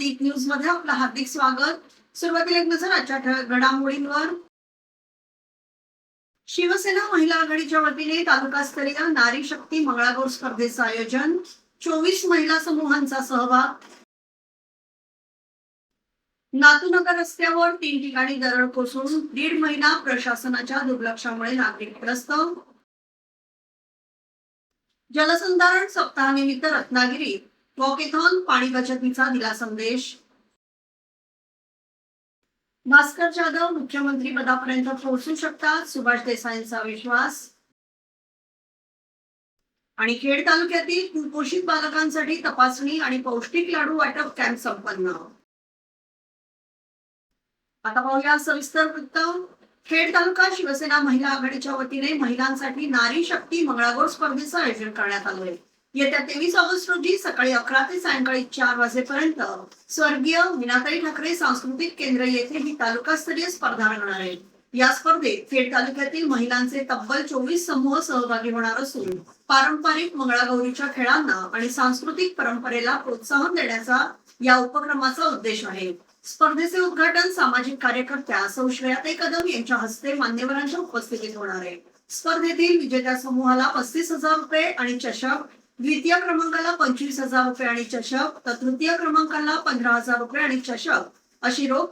प्रतीक news मध्ये आपलं हार्दिक स्वागत। सुरुवातीला एक नजर आजच्या ठळक घडामोडींवर। शिवसेना महिला आघाडीच्या वतीने तालुकास्तरीय नारी शक्ती मंगळागौर स्पर्धेचं आयोजन, 24 महिला समूहांचा सहभाग। नातूनगर रस्त्यावर 3 ठिकाणी दरड कोसळून 1.5 महिना प्रशासनाच्या दुर्लक्षामुळे नागरिक त्रस्त। जलसंधारण सप्ताहानिमित्त रत्नागिरी वॉकेथॉन पाणी बचतीचा दिला संदेश। भास्कर जाधव मुख्यमंत्री पदापर्यंत पोहोचू शकतात, सुभाष देसाईंचा विश्वास। आणि खेड तालुक्यातील कुपोषित बालकांसाठी तपासणी आणि पौष्टिक लाडू वाटप कॅम्प संपन्न। आता पाहूया सविस्तर वृत्त। खेड तालुका शिवसेना महिला आघाडीच्या वतीने महिलांसाठी नारी शक्ती मंगळागौर स्पर्धेचं आयोजन करण्यात आलं आहे। येत्या 23 ऑगस्ट रोजी सकाळी 11 ते सायंकाळी 4 वाजेपर्यंत स्वर्गीय मीनाताई ठाकरे सांस्कृतिक केंद्र येथे ही तालुकास्तरीय स्पर्धा रंगणार आहे। या स्पर्धेत खेड तालुक्यातील महिलांचे तब्बल 24 समूह सहभागी होणार असून पारंपरिक मंगळागौरीच्या खेळांना आणि सांस्कृतिक परंपरेला प्रोत्साहन देण्याचा या उपक्रमाचा उद्देश आहे। स्पर्धेचे उद्घाटन सामाजिक कार्यकर्त्या सौ श्रेयाताई कदम यांच्या हस्ते मान्यवरांच्या उपस्थितीत होणार आहे। स्पर्धेतील विजेत्या समूहाला 35,000 रुपये आणि चषक, द्वितीय क्रमांकाला 25,000 रुपये आणि चषक, तर तृतीय क्रमांकाला 15,000 रुपये आणि चषक अशी रोख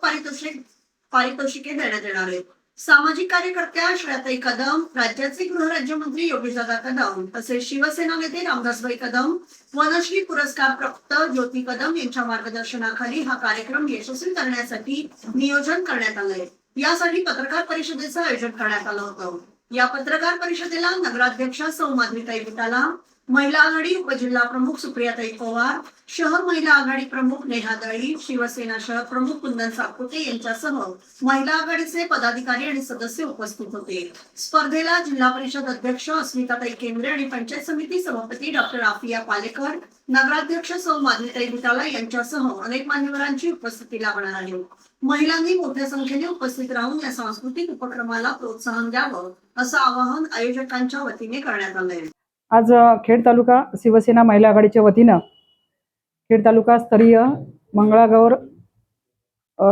पारितोषिके देण्यात येणार आहेत। सामाजिक कार्यकर्त्या श्रेयाताई कदम, राज्याचे गृहराज्यमंत्री योगेशदादा कदम तसेच शिवसेना नेते रामदासभाई कदम, वनश्री पुरस्कार प्राप्त ज्योती कदम यांच्या मार्गदर्शनाखाली हा कार्यक्रम यशस्वी करण्यासाठी नियोजन करण्यात आलंय। यासाठी पत्रकार परिषदेचं आयोजन करण्यात आलं होतं। या पत्रकार परिषदेला नगराध्यक्षा सौ माधवीताई विटाला, महिला आघाडी उपजिल्हा प्रमुख सुप्रियाताई पवार, शहर महिला आघाडी प्रमुख नेहा दळी, शिवसेना शहर प्रमुख कुंदन साकोते यांच्यासह महिला आघाडीचे पदाधिकारी आणि सदस्य उपस्थित होते। स्पर्धेला जिल्हा परिषद अध्यक्ष अस्मिताताई केंद्रे आणि पंचायत समिती सभापती डॉक्टर आफिया पालेकर, नगराध्यक्ष सौ माधवीताई विटाला यांच्यासह अनेक मान्यवरांची उपस्थिती लाभणार आहे। महिलांनी मोठ्या संख्येने उपस्थित राहून या सांस्कृतिक उपक्रमाला प्रोत्साहन द्यावं असं आवाहन आयोजकांच्या वतीने करण्यात आलंय। आज खेड तालुका शिवसेना महिला आघाडीच्या वतीनं खेड तालुका स्तरीय मंगळागौर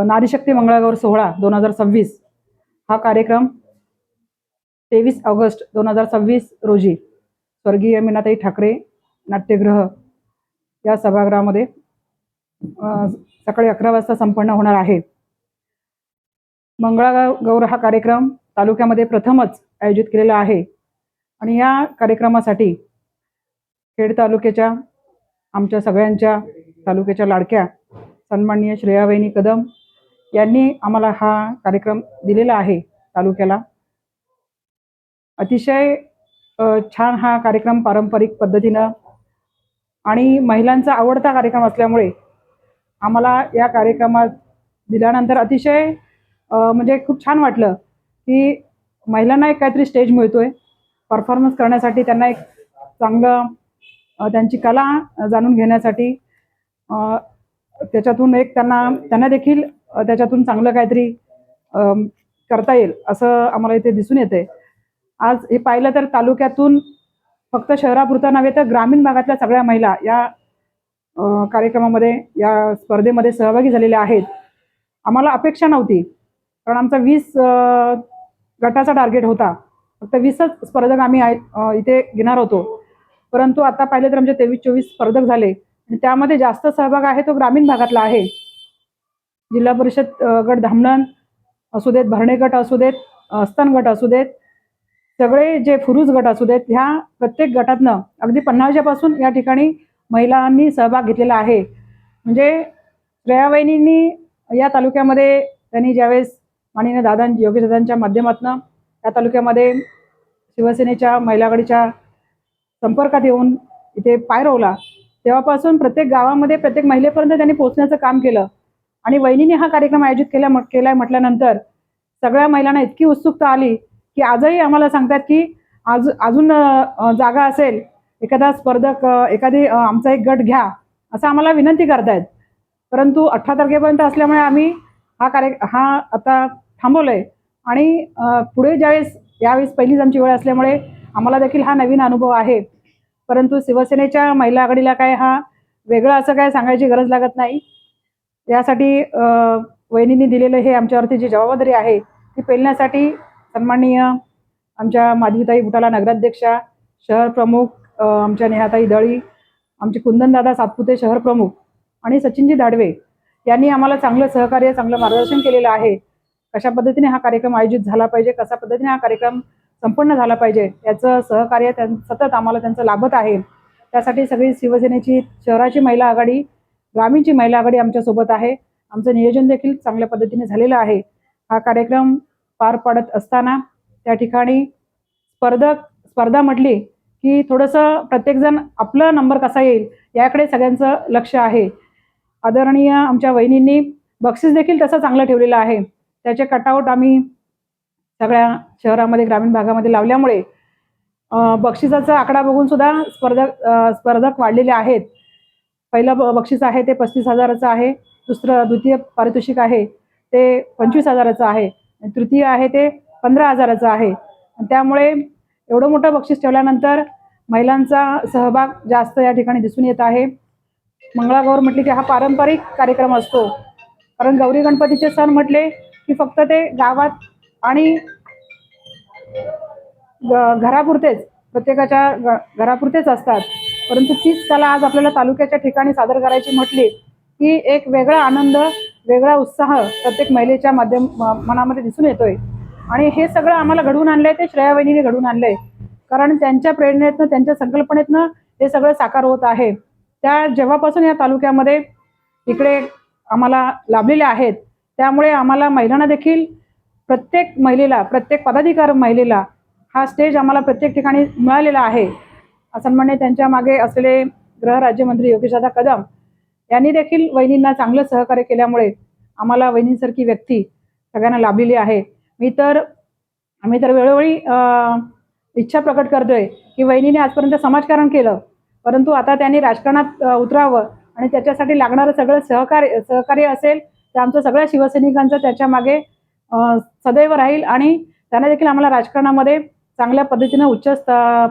नारीशक्ती मंगळागौर सोहळा 2026 हा कार्यक्रम 23 ऑगस्ट 2026 रोजी स्वर्गीय मीनाताई ठाकरे नाट्यगृह या सभागृहामध्ये सकाळी 11 वाजता संपन्न होणार आहे। मंगळागौर हा कार्यक्रम तालुक्यामध्ये प्रथमच आयोजित केलेला आहे आणि या कार्यक्रमासाठी खेड तालुक्याच्या आमच्या सगळ्यांच्या तालुक्याच्या लाडक्या सन्माननीय श्रेयावहिनी कदम यांनी आम्हाला हा कार्यक्रम दिलेला आहे तालुक्याला। अतिशय छान हा कार्यक्रम पारंपरिक पद्धतीनं आणि महिलांचा आवडता कार्यक्रम असल्यामुळे आम्हाला या कार्यक्रमात दिल्यानंतर अतिशय म्हणजे खूप छान वाटलं की महिलांना एक काहीतरी स्टेज मिळतोय परफॉर्मन्स करण्यासाठी, त्यांना एक चांगलं त्यांची कला जाणून घेण्यासाठी त्याच्यातून एक त्यांना देखील त्याच्यातून चांगलं काहीतरी करता येईल असं आम्हाला इथे दिसून येते। आज हे पाहिलं तर तालुक्यातून फक्त शहरापुरता नव्हे तर ग्रामीण भागातल्या सगळ्या महिला या कार्यक्रमामध्ये या स्पर्धेमध्ये सहभागी झालेल्या आहेत। आम्हाला अपेक्षा नव्हती कारण आमचा 20 गटाचा टार्गेट होता, फक्त 20च स्पर्धक आम्ही इथे घेणार होतो, परंतु आता पाहिलं तर आमचे 23-24 स्पर्धक झाले आणि त्यामध्ये जास्त सहभाग आहे तो ग्रामीण भागातला आहे। जिल्हा परिषद गट धामणन असू देत, भरणे गट असू देत, स्तन गट असू देत, सगळे जे फुरुज गट असू देत, ह्या प्रत्येक गटातनं अगदी 50 पासून या ठिकाणी महिलांनी सहभाग घेतलेला आहे। म्हणजे श्रेयावहिनींनी या तालुक्यामध्ये त्यांनी ज्यावेळेस माननीय योगेश दादांच्या माध्यमातून या तालुक्यामध्ये शिवसेनेच्या महिला आघाडीच्या संपर्कात येऊन इथे पाय रोवला, तेव्हापासून प्रत्येक गावामध्ये प्रत्येक महिलेपर्यंत त्यांनी पोहोचण्याचं काम केलं आणि वहिनीने हा कार्यक्रम आयोजित केलाय म्हटल्यानंतर सगळ्या महिलांना इतकी उत्सुकता आली की आजही आम्हाला सांगतात की अजून जागा असेल, एखादा स्पर्धक एखादी आमचा एक गट घ्या असं आम्हाला विनंती करतायत, परंतु 18 तारखेपर्यंत असल्यामुळे आम्ही हा आता थांबवलंय आणि पुढे यावेळेस पहिलीच आमची वेळ असल्यामुळे आम्हाला देखील हा नवीन अनुभव आहे। परंतु शिवसेनेच्या महिला आघाडीला काय हा वेगळा असं काय सांगायची गरज लागत नाही। त्यासाठी वहिनींनी दिलेलं हे आमच्यावरती जी जबाबदारी आहे ती पेलण्यासाठी सन्माननीय आमच्या माधवीताई बुटाला नगराध्यक्षा, शहर प्रमुख आमच्या नेहाताई दळी, आमचे कुंदनदादा सातपुते शहर प्रमुख आणि सचिनजी दाडवे यांनी आम्हाला चांगलं सहकार्य, चांगलं मार्गदर्शन केलेलं आहे. कशा पद्धतीने हा कार्यक्रम आयोजित झाला पाहिजे, कशा पद्धतीने हा कार्यक्रम संपन्न झाला पाहिजे याचं सहकार्य सतत आम्हाला त्यांचं लाभत आहे. त्यासाठी सगळी शिवसेनेची शहराची महिला आघाडी, ग्रामीणची महिला आघाडी आमच्यासोबत आहे. आमचं नियोजन देखील चांगल्या पद्धतीने झालेलं आहे. हा कार्यक्रम पार पडत असताना त्या ठिकाणी स्पर्धा म्हटली की थोडंसं प्रत्येकजण आपला नंबर कसा येईल याकडे सगळ्यांचं लक्ष आहे. आदरणीय आमच्या वहिनींनी बक्षीस देखील तसं चांगलं ठेवलेलं आहे. त्याचे कटआउट आम्ही सगळ्या शहरामध्ये, ग्रामीण भागामध्ये लावल्यामुळे बक्षिसाचा आकडा बघून सुद्धा स्पर्धक वाढलेले आहेत. पहिलं बक्षीस आहे ते 35,000चं आहे, द्वितीय पारितोषिक आहे ते 25,000चं आहे, तृतीय आहे ते 15,000चं आहे. त्यामुळे एवढं मोठं बक्षीस ठेवल्यानंतर महिलांचा सहभाग जास्त या ठिकाणी दिसून येत आहे. मंगळागौर म्हटले की हा पारंपरिक कार्यक्रम असतो, कारण गौरी गणपतीचे सण म्हटले की फक्त ते गावात आणि घरापुरतेच, प्रत्येकाच्या घरापुरतेच असतात. परंतु तीच कला आज आपल्याला तालुक्याच्या ठिकाणी सादर करायची म्हटली की एक वेगळा आनंद, वेगळा उत्साह प्रत्येक महिलेच्या मनामध्ये दिसून येतोय. आणि हे सगळं आम्हाला घडवून आणलंय ते श्रेया वहिनीने घडवून आणलंय, कारण त्यांच्या प्रेरणेतनं, त्यांच्या संकल्पनेतनं हे सगळं साकार होत आहे. त्या जेव्हापासून या तालुक्यामध्ये इकडे आम्हाला लाभलेल्या आहेत, त्यामुळे आम्हाला महिलांना देखील, प्रत्येक महिलेला, प्रत्येक पदाधिकारी महिलेला हा स्टेज आम्हाला प्रत्येक ठिकाणी मिळालेला आहे. सन्मान्य त्यांच्या मागे असलेले गृहराज्यमंत्री योगेशदादा कदम यांनी देखील वहिनींना चांगलं सहकार्य केल्यामुळे आम्हाला वहिनींसारखी व्यक्ती सगळ्यांना लाभलेली आहे. आम्ही तर वेळोवेळी इच्छा प्रकट करतोय की वहिनीने आजपर्यंत समाजकारण केलं, परंतु आता त्यांनी राजकारणात उतरावं आणि त्याच्यासाठी लागणारं सगळं सहकार्य असेल तर आमचं सगळ्या शिवसैनिकांचं त्याच्या मागे सदैव राहील. आणि त्यांना देखील आम्हाला राजकारणामध्ये चांगल्या पद्धतीनं उच्च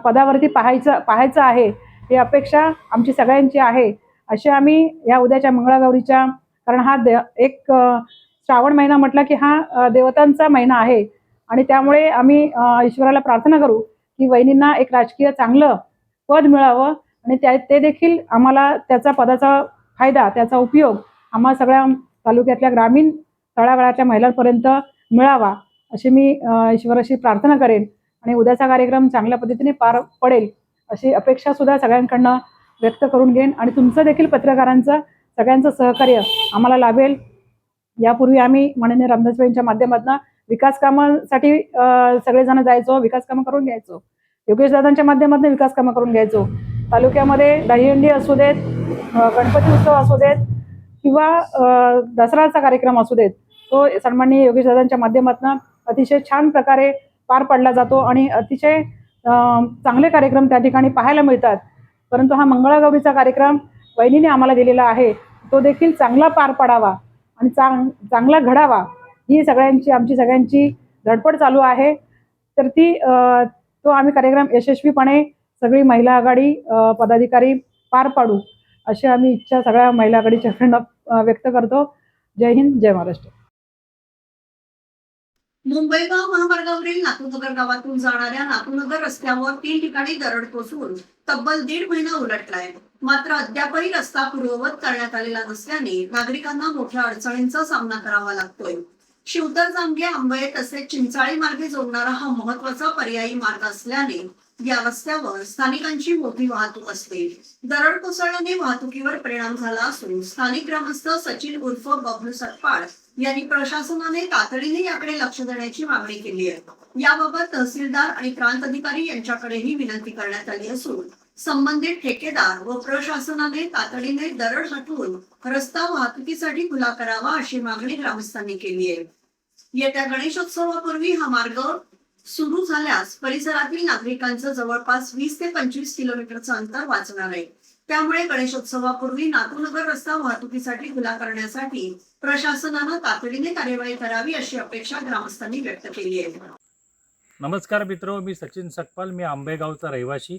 पदावरती पाहायचं आहे, ही अपेक्षा आमची सगळ्यांची आहे. अशी आम्ही या उद्याच्या मंगळागौरीच्या, कारण हा एक श्रावण महिना म्हटला की हा देवतांचा महिना आहे आणि त्यामुळे आम्ही ईश्वराला प्रार्थना करू की वहिनींना एक राजकीय चांगलं पद मिळावं आणि ते देखील आम्हाला त्याचा पदाचा फायदा, त्याचा उपयोग आम्हा सगळ्या तालुक्यातल्या ग्रामीण तळागाळातल्या महिलांपर्यंत मिळावा अशी मी ईश्वराशी प्रार्थना करेन. आणि उद्याचा कार्यक्रम चांगल्या पद्धतीने पार पडेल अशी अपेक्षा सुद्धा सगळ्यांकडनं व्यक्त करून घेईन. आणि तुमचं देखील, पत्रकारांचं सगळ्यांचं सहकार्य आम्हाला लाभेल. यापूर्वी आम्ही माननीय रामदासबाईंच्या माध्यमातून विकास कामासाठी सगळेजण जायचो, विकास कामं करून घ्यायचो. योगेशदादांच्या माध्यमातून विकास कामं करून घ्यायचो. तालुक्यामध्ये दहीहंडी असू देत, गणपती उत्सव असू देत किंवा दसराचा कार्यक्रम असू देत, तो सन्माननीय योगेशदादांच्या माध्यमातून अतिशय छान प्रकारे पार पडला जातो आणि अतिशय चांगले कार्यक्रम त्या ठिकाणी पाहायला मिळतात. परंतु हा मंगळागौरीचा कार्यक्रम वहिनीने आम्हाला दिलेला आहे, तो देखील चांगला पार पडावा आणि चांगला घडावा ही आमची सगळ्यांची धडपड चालू आहे. तर तो आम्ही कार्यक्रम यशस्वीपणे सगळी महिला आघाडी पदाधिकारी पार पाडू अशी आम्ही इच्छा सगळ्या महिला आघाडीच्याकडनं व्यक्त करतो. जय हिंद, जय महाराष्ट्र. मुंबईगाव महामार्गावरील नातूनगर गावातून जाणाऱ्या नातूनगर रस्त्यावर 3 ठिकाणी दरड कोसळून तब्बल 1.5 महिना उलटलाय. मात्र अद्यापही रस्ता पूर्ववत करण्यात आलेला नसल्याने नागरिकांना मोठ्या अडचणींचा सामना करावा लागतोय. शिवतर, जामगे, आंबये तसेच चिंचाळी मार्गे जोडणारा हा महत्वाचा पर्यायी मार्ग असल्याने या रस्त्यावर स्थानिकांची मोठी वाहतूक असते. दरड कोसळल्याने वाहतुकीवर परिणाम झाला असून स्थानिक ग्रामस्थ सचिन उर्फ बबलू सटपाळ यांनी प्रशासनाने तातडीने याकडे लक्ष देण्याची मागणी केली आहे. याबाबत तहसीलदार आणि प्रांत अधिकारी यांच्याकडेही विनंती करण्यात आली असून संबंधित ठेकेदार व प्रशासनाने तातडीने दरड हटवून रस्ता वाहतुकीसाठी खुला करावा अशी मागणी ग्रामस्थांनी केली आहे. येत्या गणेशोत्सवापूर्वी हा मार्ग सुरू झाल्यास परिसरातील नागरिकांचं जवळपास 20 ते 25 किलोमीटरचं अंतर वाचणार आहे. त्यामुळे गणेशोत्सवापूर्वी नातूनगर रस्ता वाहतुकीसाठी खुला करण्यासाठी प्रशासनानं तातडीने कार्यवाही करावी अशी अपेक्षा ग्रामस्थांनी व्यक्त केली आहे. नमस्कार मित्र, मी सचिन सकपाल, मी आंबेगावचा रहिवासी.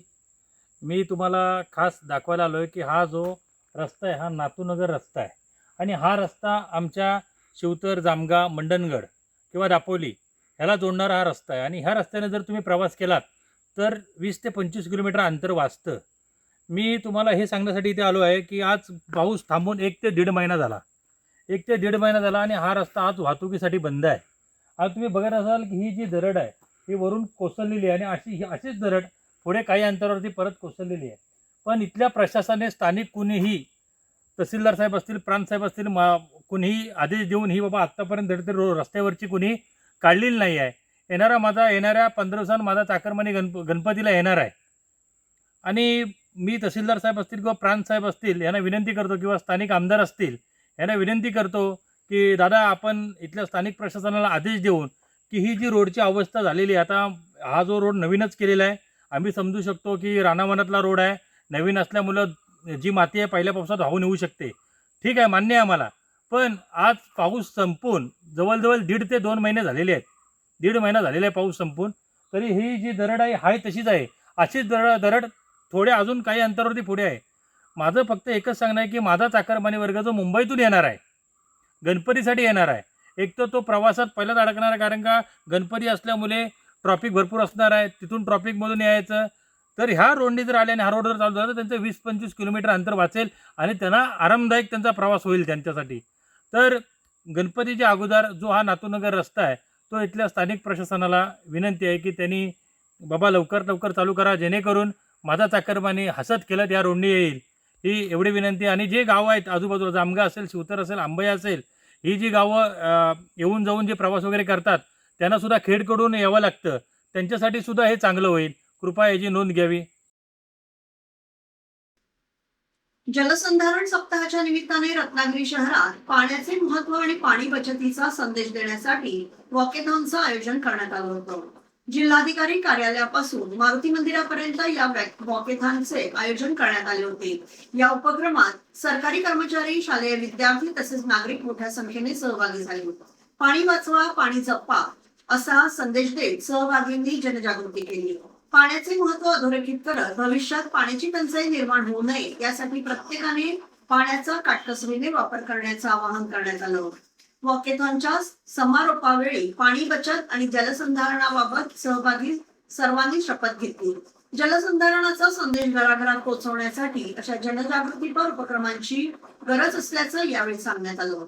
मी तुम्हाला खास दाखवायला आलो आहे की हा जो रस्ता आहे हा नातूनगर रस्ता आहे आणि हा रस्ता आमच्या शिवतर, जामगा, मंडणगड किंवा दापोली ह्याला जोडणारा हा रस्ता आहे. आणि ह्या रस्त्याने जर तुम्ही प्रवास केलात तर 20 ते 25 किलोमीटर अंतर वाचतं. मी तुम्हाला हे सांगण्यासाठी इथे आलो आहे की आज पाऊस थांबून 1 ते 1.5 महिना झाला. 1 ते 1.5 महिना झाला आणि हा रस्ता आज वाहतुकीसाठी बंद आहे. आज तुम्ही बघत असाल की ही जी दरड आहे ही वरून कोसळलेली आहे आणि अशीच दरड पुढे काही अंतरावरती परत कोसळलेली आहे. पण इथल्या प्रशासनाने स्थानिक कुणीही तहसीलदार साहेब असतील, प्रांत साहेब असतील, कुणीही आदेश देऊन ही बाबा आत्तापर्यंत रस्त्यावरची कुणी काढलेली नाही आहे. येणाऱ्या 15 दिवसांत माझा चाकरमानी गणपतीला येणार आहे. आणि मी तहसीलदार साहेब असतील किंवा प्रांत साहेब असतील यांना विनंती करतो किंवा स्थानिक आमदार असतील यांना विनंती करतो की दादा आपण इथल्या स्थानिक प्रशासनाला आदेश देऊन की ही जी रोडची अवस्था झालेली आहे, आता हा जो रोड नवीनच केलेला आहे, आम्ही समजू शकतो की रानावनातला रोड आहे, नवीन असल्यामुळं जी माती आहे पहिल्या पावसात वाहून येऊ शकते, ठीक आहे, मान्य आहे आम्हाला. पण आज पाऊस संपून जवळजवळ 1.5 ते 2 महिने झालेले आहेत. 1.5 महिना झालेला आहे पाऊस संपून, तरी ही जी दरड आहे तशीच आहे. अशीच दरड थोड्या अजून काही अंतरावरती पुढे आहे. माझं फक्त एकच सांगणं आहे की माझा चाकरमानी वर्ग जो मुंबईतून येणार आहे, गणपतीसाठी येणार आहे, एक तर तो प्रवासात पहिलाच अडकणार आहे, कारण का गणपती असल्यामुळे ट्रॉफिक भरपूर असणार आहे, तिथून ट्रॉफिकमधून यायचं. तर ह्या रोडनी जर आले आणि हा रोड जर चालू झाला तर त्यांचं 20-25 किलोमीटर अंतर वाचेल आणि त्यांना आरामदायक त्यांचा प्रवास होईल त्यांच्यासाठी. तर गणपतीच्या अगोदर जो हा नातूनगर रस्ता आहे तो इथल्या स्थानिक प्रशासनाला विनंती आहे की त्यांनी बाबा लवकर चालू करा, जेणेकरून माझा चाकरमानी हसत खेळत या रोडनी येईल, ही एवढी विनंती. आणि जे गावं आहेत आजूबाजूला, जामगा असेल, शिवतर असेल, आंबई असेल, ही जी गावं येऊन जाऊन जे प्रवास वगैरे करतात त्यांनासुद्धा खेडकडून यावं लागतं, त्यांच्यासाठी सुद्धा हे चांगलं होईल. कृपया याची नोंद घ्यावी. जलसंधारण सप्ताहाच्या निमित्ताने रत्नागिरी शहरात पाण्याचे महत्व आणि पाणी बचतीचा संदेश देण्यासाठी वॉकेथॉनचं आयोजन करण्यात आलं होतं. जिल्हाधिकारी कार्यालयापासून मारुती मंदिरापर्यंत या वॉकेथॉनचे आयोजन करण्यात आले होते. या उपक्रमात सरकारी कर्मचारी, शालेय विद्यार्थी तसेच नागरिक मोठ्या संख्येने सहभागी झाले. पाणी वाचवा, पाणी जपा असा संदेश देत सहभागींनी जनजागृती केली. पाण्याचे महत्व अधोरेखित करत भविष्यात पाण्याची टंचाई निर्माण होऊ नये यासाठी प्रत्येकाने पाण्याचा काटकसरीने वापर करण्याचं आवाहन करण्यात आलं. वॉकेथॉनच्या समारोपावेळी पाणी बचत आणि जलसंधारणाबाबत सहभागी सर्वांनी शपथ घेतली. जलसंधारणाचा संदेश घराघरात पोहोचवण्यासाठी अशा जनजागृतीपर उपक्रमांची गरज असल्याचं यावेळी सांगण्यात आलं.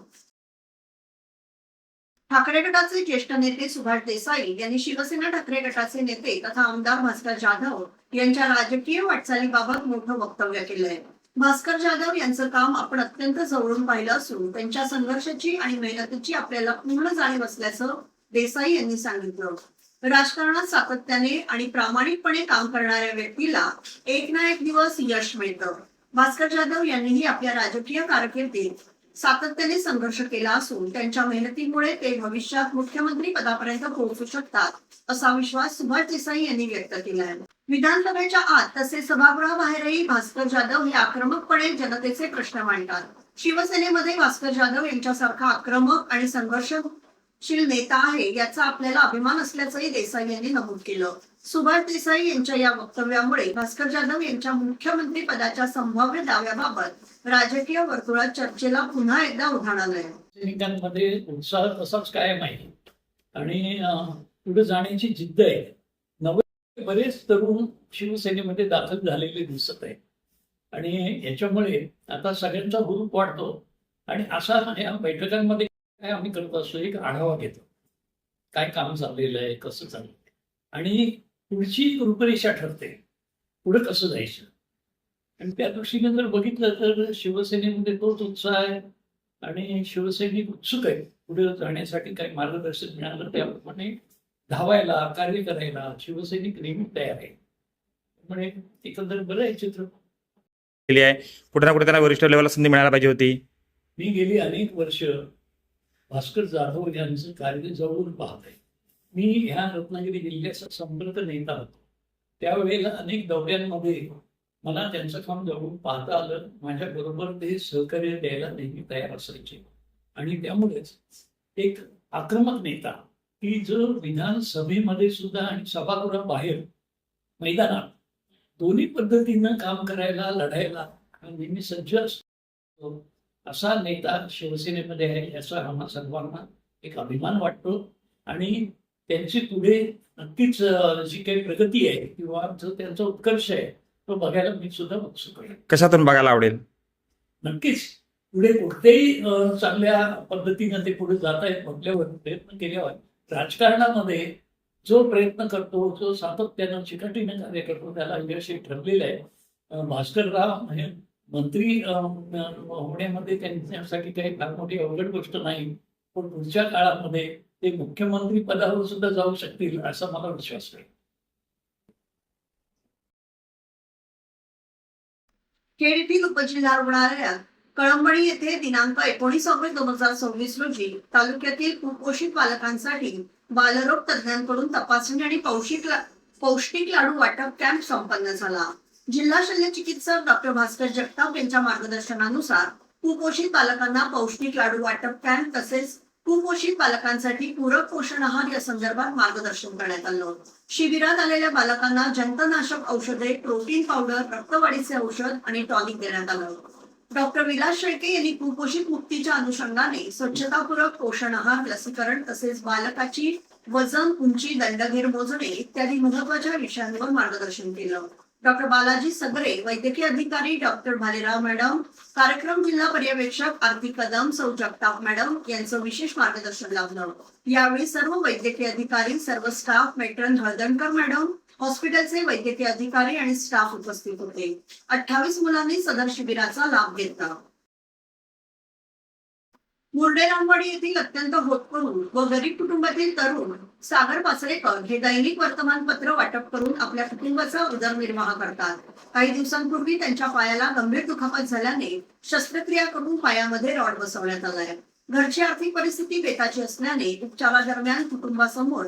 ठाकरे गटाचे ज्येष्ठ नेते सुभाष देसाई यांनी शिवसेना ठाकरे गटाचे नेते तथा आमदार भास्कर जाधव यांच्या राजकीय वाटचालीबाबत मोठं वक्तव्य केलंय. भास्कर जाधव यांचं काम आपण अत्यंत जवळून पाहिलं असून त्यांच्या संघर्षाची आणि मेहनतीची आपल्याला पूर्ण जाणीव असल्याचं देसाई यांनी सांगितलं. राजकारणात सातत्याने आणि प्रामाणिकपणे काम करणाऱ्या व्यक्तीला एक ना एक दिवस यश मिळतं. भास्कर जाधव यांनीही आपल्या राजकीय कारकिर्दीत सातत्याने संघर्ष केला असून त्यांच्या मेहनतीमुळे ते भविष्यात मुख्यमंत्री पदापर्यंत पोहोचू शकतात असा विश्वास सुभाष देसाई यांनी व्यक्त केला आहे. विधानसभेच्या आत तसेच सभागृहाबाहेरही भास्कर जाधव हे आक्रमकपणे जनतेचे प्रश्न मांडतात. शिवसेनेमध्ये भास्कर जाधव यांच्यासारखा आक्रमक आणि संघर्षशील नेता आहे याचा आपल्याला अभिमान असल्याचंही देसाई यांनी नमूद केलं. सुभाष देसाई यांच्या या वक्तव्यामुळे भास्कर जाधव यांच्या मुख्यमंत्री पदाच्या संभाव्य दाव्याबाबत राजकीय वर्तुळात चर्चेला पुन्हा एकदा उधाण आलंय. सैनिकांमध्ये उत्साह तसाच कायम आहे आणि पुढे जाण्याची जिद्द आहे. नवे बरेच तरुण शिवसेनेमध्ये दाखल झालेले दिसत आहे आणि याच्यामुळे आता सगळ्यांचा ग्रुप वाढतो आणि असा या बैठकांमध्ये काय आम्ही करत असतो, एक आढावा घेतो, काय काम चाललेलं आहे, कसं चाललंय आणि पुढची रूपरेषा ठरते, पुढे कसं जायचं. आणि त्या दृष्टीने जर बघितलं तर शिवसेनेमध्ये तोच उत्साह आहे आणि शिवसैनिक उत्सुक आहे पुढे जाण्यासाठी. काही मार्गदर्शन मिळालं त्याप्रमाणे धावायला, कार्य करायला शिवसैनिक नेहमी तयार आहे. त्यामुळे एकंदर बरं आहे चित्र. केली आहे, कुठे ना कुठे त्यांना वरिष्ठ लेवलला संधी मिळायला पाहिजे होती. मी गेली अनेक वर्ष भास्कर जाधव यांचं कार्य जवळून पाहत आहे. मी ह्या रत्नागिरी जिल्ह्याचा संपर्क नेता होतो. त्यावेळेला अनेक दौऱ्यांमध्ये मला त्यांचं काम जवळून पाहता आलं. माझ्याबरोबर ते सहकार्य द्यायला नेहमी तयार असायचे आणि त्यामुळेच एक आक्रमक नेता की जो विधानसभेमध्ये सुद्धा आणि सभागृहाबाहेर मैदानात दोन्ही पद्धतीनं काम करायला, लढायला नेहमी सज्ज असतो. असा नेता शिवसेनेमध्ये आहे याचा आम्हा सर्वांना एक अभिमान वाटतो. आणि त्यांची पुढे नक्कीच जी काही प्रगती आहे किंवा जो त्यांचा उत्कर्ष आहे तो बघायला मी सुद्धा उत्सुक आहे. कशातून बघायला आवडेल? नक्कीच पुढे कुठेही चांगल्या पद्धतीनं ते पुढे जात आहेत म्हटल्यावर, प्रयत्न केल्यावर राजकारणामध्ये जो प्रयत्न करतो, जो सातत्यानं चिकटीनं कार्य करतो त्याला यश हे ठरलेलं आहे. भास्करराव हे मंत्री होण्यामध्ये त्यांच्यासाठी काही फार मोठी अवघड गोष्ट नाही, पण पुढच्या काळामध्ये ते मुख्यमंत्री पदावर सुद्धा जाऊ शकतील असा मला विश्वास आहे. खेड येथील उपजिल्हा रुग्णालयात कळंबणी येथे दिनांक 19 ऑगस्ट 2026 रोजी तालुक्यातील कुपोषित बालकांसाठी बालरोग तज्ज्ञांकडून तपासणी आणि पौष्टिक लाडू वाटप कॅम्प संपन्न झाला. जिल्हा शल्य चिकित्सक डॉक्टर भास्कर जगताप यांच्या मार्गदर्शनानुसार कुपोषित बालकांना पौष्टिक लाडू वाटप कॅम्प तसेच कुपोषित बालकांसाठी पूरक पोषण आहार या संदर्भात मार्गदर्शन करण्यात आलं. शिबिरात आलेल्या बालकांना जंतनाशक औषधे, प्रोटीन पावडर, रक्तवाढीचे औषध आणि टॉनिक देण्यात आलं. डॉक्टर विलास शेळके यांनी कुपोषित मुक्तीच्या अनुषंगाने स्वच्छतापूरक पोषण आहार, लसीकरण तसेच बालकाची वजन, उंची, दंडघेर मोजणे इत्यादी महत्वाच्या विषयांवर मार्गदर्शन केलं. डॉक्टर बालाजी सगरे, वैद्यकीय अधिकारी डॉक्टर भालेराव मॅडम, कार्यक्रम जिल्हा पर्यवेक्षक आरती कदम, सौ जगताप मॅडम यांचं विशेष मार्गदर्शन लाभलं. यावेळी सर्व वैद्यकीय अधिकारी, सर्व स्टाफ, मेट्रन हळदणकर मॅडम, हॉस्पिटलचे वैद्यकीय अधिकारी आणि स्टाफ उपस्थित होते. 28 मुलांनी सदर शिबिराचा लाभ घेतला. मुर्डे रामवाडी येथील अत्यंत होतकरू व गरीब कुटुंबातील तरुण सागर पाचरेकर हे दैनिक वर्तमानपत्र वाटप करून आपल्या कुटुंबाचा उदरनिर्वाह करतात. काही दिवसांपूर्वी त्यांच्या पायाला गंभीर दुखापत झाल्याने शस्त्रक्रिया करून पायामध्ये रॉड बसवण्यात आलाय. घरची आर्थिक परिस्थिती बेताची असल्याने उपचारादरम्यान कुटुंबासमोर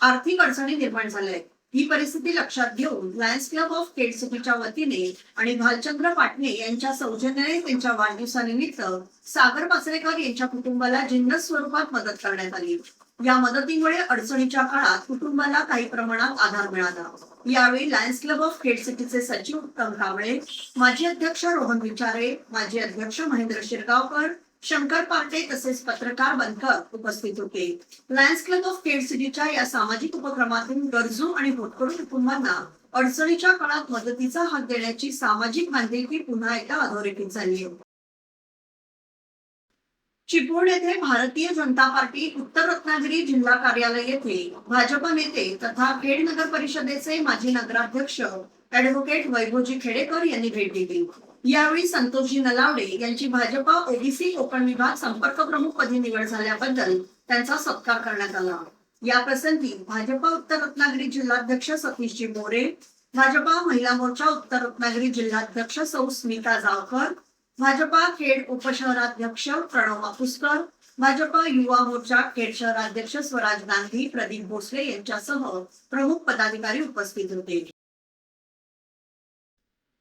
आर्थिक अडचणी निर्माण झाल्या. ही परिस्थिती लक्षात घेऊन लायन्स क्लब ऑफ खेड सिटीच्या वतीने आणि भालचंद्र पाटणे यांच्या सौजन्याने त्यांच्या वाढदिवसानिमित्त सागर पाचरेकर यांच्या कुटुंबाला जिन्नस स्वरूपात मदत करण्यात आली. या मदतीमुळे अडचणीच्या काळात कुटुंबाला काही प्रमाणात आधार मिळाला. यावेळी लायन्स क्लब ऑफ खेड सिटीचे सचिव उत्तम कांबळे, माजी अध्यक्ष रोहन विचारे, माजी अध्यक्ष महेंद्र शिरगावकर, शंकर पार्टे तसेच पत्रकार बनकर उपस्थित होते. लायन्स क्लब ऑफ खेड सिटीच्या या सामाजिक उपक्रमातून गरजू आणि होतकरू कुटुंबांना अडचणीच्या काळात मदतीचा हात देण्याची सामाजिक बांधिलकी पुन्हा एकदा अधोरेखित झाली. चिपळूण येथे भारतीय जनता पार्टी उत्तर रत्नागिरी जिल्हा कार्यालय येथे भाजप नेते तथा खेड नगर परिषदेचे माजी नगराध्यक्ष ऍडव्होकेट वैभवजी खेडेकर यांनी भेट दिली. यावेळी संतोषजी नलावडे यांची भाजपा ओबीसी कोकण विभाग संपर्क प्रमुख पदी निवड झाल्याबद्दल त्यांचा सत्कार करण्यात आला. या प्रसंगी भाजपा उत्तर रत्नागिरी जिल्हाध्यक्ष सतीशजी मोरे, भाजपा महिला मोर्चा उत्तर रत्नागिरी जिल्हाध्यक्ष सौ स्मिता जावकर, भाजपा खेड उपशहराध्यक्ष प्रणव मापुसकर, भाजपा युवा मोर्चा खेड शहराध्यक्ष स्वराज गांधी, प्रदीप भोसले यांच्यासह प्रमुख पदाधिकारी उपस्थित होते.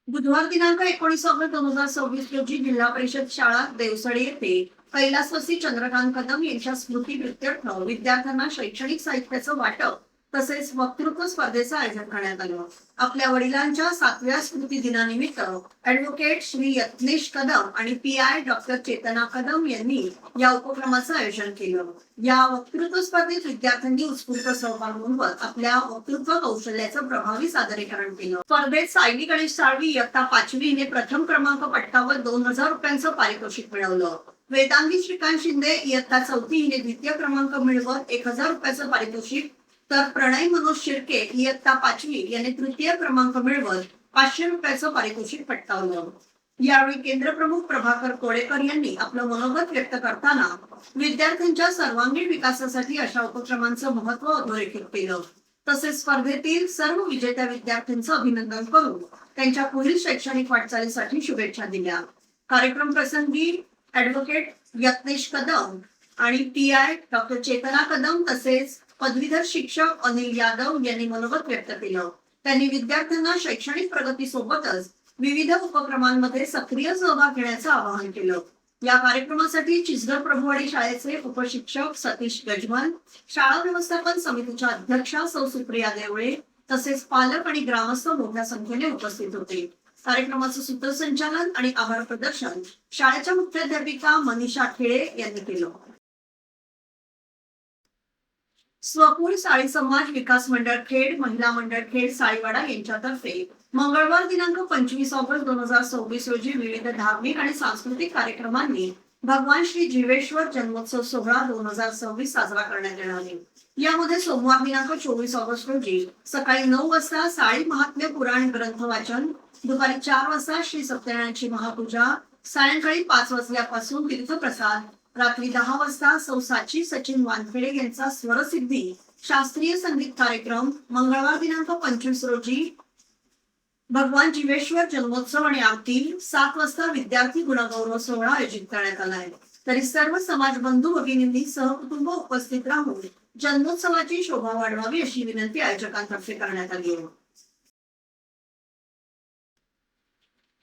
बुधवार दिनांक 19 ऑगस्ट 2026 रोजी जिल्हा परिषद शाळा देवसडे येथे कैलासवासी चंद्रकांत कदम यांच्या स्मृतीप्रित्यर्थ विद्यार्थ्यांना शैक्षणिक साहित्याचं वाटप तसेच वक्तृत्व स्पर्धेचं आयोजन करण्यात आलं. आपल्या वडिलांच्या 7व्या स्मृती दिनानिमित्त ऍडव्होकेट श्री यत्नेश कदम आणि PI डॉक्टर चेतना कदम यांनी या उपक्रमाचं आयोजन केलं. या वक्तृत्व स्पर्धेत विद्यार्थ्यांनी उत्स्फूर्त सहभाग नोंदवत आपल्या वक्तृत्व कौशल्याचं प्रभावी सादरीकरण केलं. स्पर्धेत सायली गणेश साळवी इयत्ता 5वी हिने प्रथम क्रमांक पटकावत 2000 रुपयांचं पारितोषिक मिळवलं. वेदांगी श्रीकांत शिंदे इयत्ता 4थी हिने द्वितीय क्रमांक मिळवत 1000 रुपयाचं पारितोषिक, तर प्रणय मनोज शिर्के इयत्ता 5वी यांनी तृतीय क्रमांक मिळवत 500 रुपयाचं पारितोषिक पटकावलं. यावेळी केंद्र प्रमुख प्रभाकर कोळेकर यांनी आपलं मनोगत व्यक्त करताना विद्यार्थ्यांच्या सर्वांगीण विकासासाठी अशा उपक्रमांचं महत्व अधोरेखित केलं. तसेच स्पर्धेतील सर्व विजेत्या विद्यार्थ्यांचं अभिनंदन करून त्यांच्या पुढील शैक्षणिक वाटचालीसाठी शुभेच्छा दिल्या. कार्यक्रम प्रसंगी ऍडव्होकेट यत्नेश कदम आणि PI डॉक्टर चेतना कदम तसेच पदवीधर शिक्षक अनिल यादव यांनी मनोगत व्यक्त केलं. त्यांनी विद्यार्थ्यांना शैक्षणिक प्रगतीसोबतच विविध उपक्रमांमध्ये सक्रिय सहभाग घेण्याचं आवाहन केलं. या कार्यक्रमासाठी चिचघर प्रभुवाडी शाळेचे उपशिक्षक सतीश गजमल, शाळा व्यवस्थापन समितीच्या अध्यक्षा सौ सुप्रिया देवळे तसेच पालक आणि ग्रामस्थ मोठ्या संख्येने उपस्थित होते. कार्यक्रमाचं सूत्रसंचालन आणि आभार प्रदर्शन शाळेच्या मुख्याध्यापिका मनीषा खेळे यांनी केलं. स्वपूर साळी समाज विकास मंडळ खेड, महिला मंडळ खेड साळीवाडा यांच्यातर्फे मंगळवार दिनांक 25 ऑगस्ट 2026 रोजी विविध धार्मिक आणि सांस्कृतिक कार्यक्रमांनी भगवान श्री जीवेश्वर जन्मोत्सव सोहळा 2026 साजरा करण्यात येणार आहे. यामध्ये सोमवार दिनांक 24 ऑगस्ट रोजी सकाळी 9 वाजता साळी महात्म्य पुराण ग्रंथ वाचन, दुपारी 4 वाजता श्री सत्यनारायणची महापूजा, सायंकाळी 5 वाजल्यापासून तीर्थप्रसाद, रात्री 10 वाजता सौ साची सचिन वानखेडे यांचा स्वरसिद्धी शास्त्रीय संगीत कार्यक्रम, मंगळवार दिनांक 25 रोजी भगवान जीवेश्वर जन्मोत्सव आणि आरती, 7 वाजता विद्यार्थी गुणगौरव सोहळा आयोजित करण्यात आला आहे. तरी सर्व समाज बंधू भगिनींनी सहकुटुंब उपस्थित राहून जन्मोत्सवाची शोभा वाढवावी अशी विनंती आयोजकांतर्फे करण्यात आली आहे.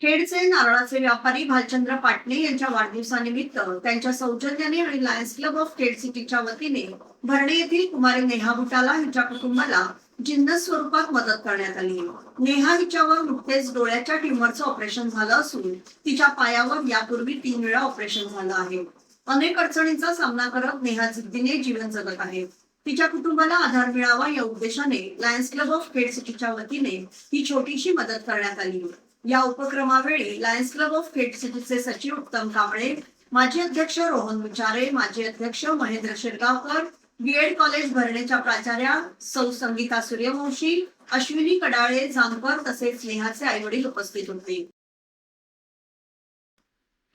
खेडचे नारळाचे व्यापारी भालचंद्र पाटणे यांच्या वाढदिवसानिमित्त त्यांच्या सौजन्याने आणि लायन्स क्लब ऑफ खेड सिटीच्या वतीने भरणे येथील कुमारी नेहा बुटाला यांच्या कुटुंबाला जिन्नस स्वरूपात मदत करण्यात आली. नेहा हिच्यावर नुकतेच डोळ्याच्या ट्युमरचं ऑपरेशन झालं असून तिच्या पायावर यापूर्वी 3 वेळा ऑपरेशन झालं आहे. अनेक अडचणींचा सामना करत नेहा जिद्दीने जीवन जगत आहे. तिच्या कुटुंबाला आधार मिळावा या उद्देशाने लायन्स क्लब ऑफ खेड सिटीच्या वतीने ही छोटीशी मदत करण्यात आली. या उपक्रमावेळी लायन्स क्लब ऑफ खेड सिटीचे सचिव उत्तम कांबळे, माजी अध्यक्ष रोहन विचारे, माजी अध्यक्ष महेंद्र शिरगावकर, बीएड कॉलेज भरणेच्या प्राचार्या सौ संगीता सूर्यवंशी, अश्विनी कडाळे जानकर तसेच नेहाचे आईवडील उपस्थित होते.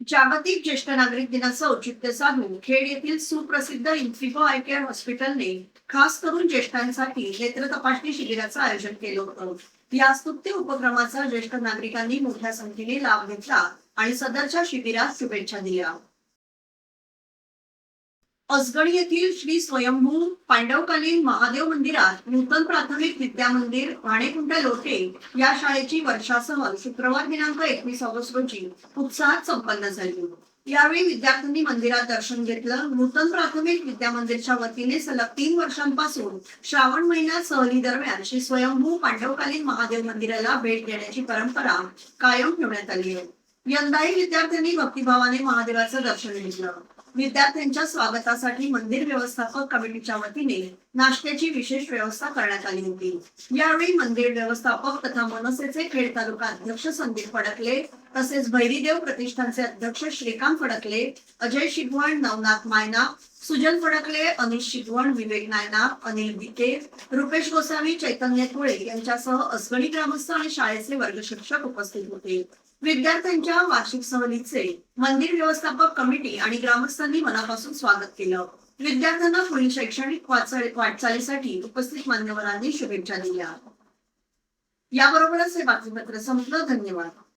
जागतिक ज्येष्ठ नागरिक दिनाचं औचित्य साधून खेड येथील सुप्रसिद्ध इन्फिको आय केअर हॉस्पिटलने खास करून ज्येष्ठांसाठी नेत्र तपासणी शिबिराचं आयोजन केलं होतं. या स्तुत्य उपक्रमाचा ज्येष्ठ नागरिकांनी मोठ्या संख्येने लाभ घेतला आणि सदरच्या शिबिरात शुभेच्छा दिल्या. असगणी येथील श्री स्वयंभू पांडवकालीन महादेव मंदिरात नूतन प्राथमिक विद्या मंदिर वाणेकुंट लोटे या शाळेची वर्षासह शुक्रवार दिनांक 21 ऑगस्ट रोजी उत्साहात संपन्न झाली. यावेळी विद्यार्थ्यांनी मंदिरात दर्शन घेतलं. नूतन प्राथमिक विद्या मंदिरच्या वतीने सलग 3 वर्षांपासून श्रावण महिन्यात सहली दरम्यान श्री स्वयंभू पांडवकालीन महादेव मंदिराला भेट देण्याची परंपरा कायम ठेवण्यात आली आहे. यंदाही विद्यार्थ्यांनी भक्तिभावाने महादेवाचं दर्शन घेतलं. विद्यार्थ्यांच्या स्वागतासाठी मंदिर व्यवस्थापक कमिटीच्या वतीने नाश्त्याची विशेष व्यवस्था करण्यात आली होती. यावेळी मंदिर व्यवस्थापक तथा मनसेचे खेड तालुका अध्यक्ष संदीप फडकले तसेच भैरीदेव प्रतिष्ठानचे अध्यक्ष श्रीकांत फडकले, अजय शिगवण, नवनाथ मायनाक, सुजल फडकले, अनिश शिगवण, विवेक नायनाक, अनिल बिके, रुपेश गोसावी, चैतन्य तुळे यांच्यासह असगणी ग्रामस्थ आणि शाळेचे वर्ग शिक्षक उपस्थित होते. विद्यार्थ्यांच्या वार्षिक सहलीचे मंदिर व्यवस्थापक कमिटी आणि ग्रामस्थांनी मनापासून स्वागत केलं. विद्यार्थ्यांना पुढील शैक्षणिक वाटचालीसाठी उपस्थित मान्यवरांनी शुभेच्छा दिल्या. याबरोबरच हे बातमीपत्र संपलं. धन्यवाद.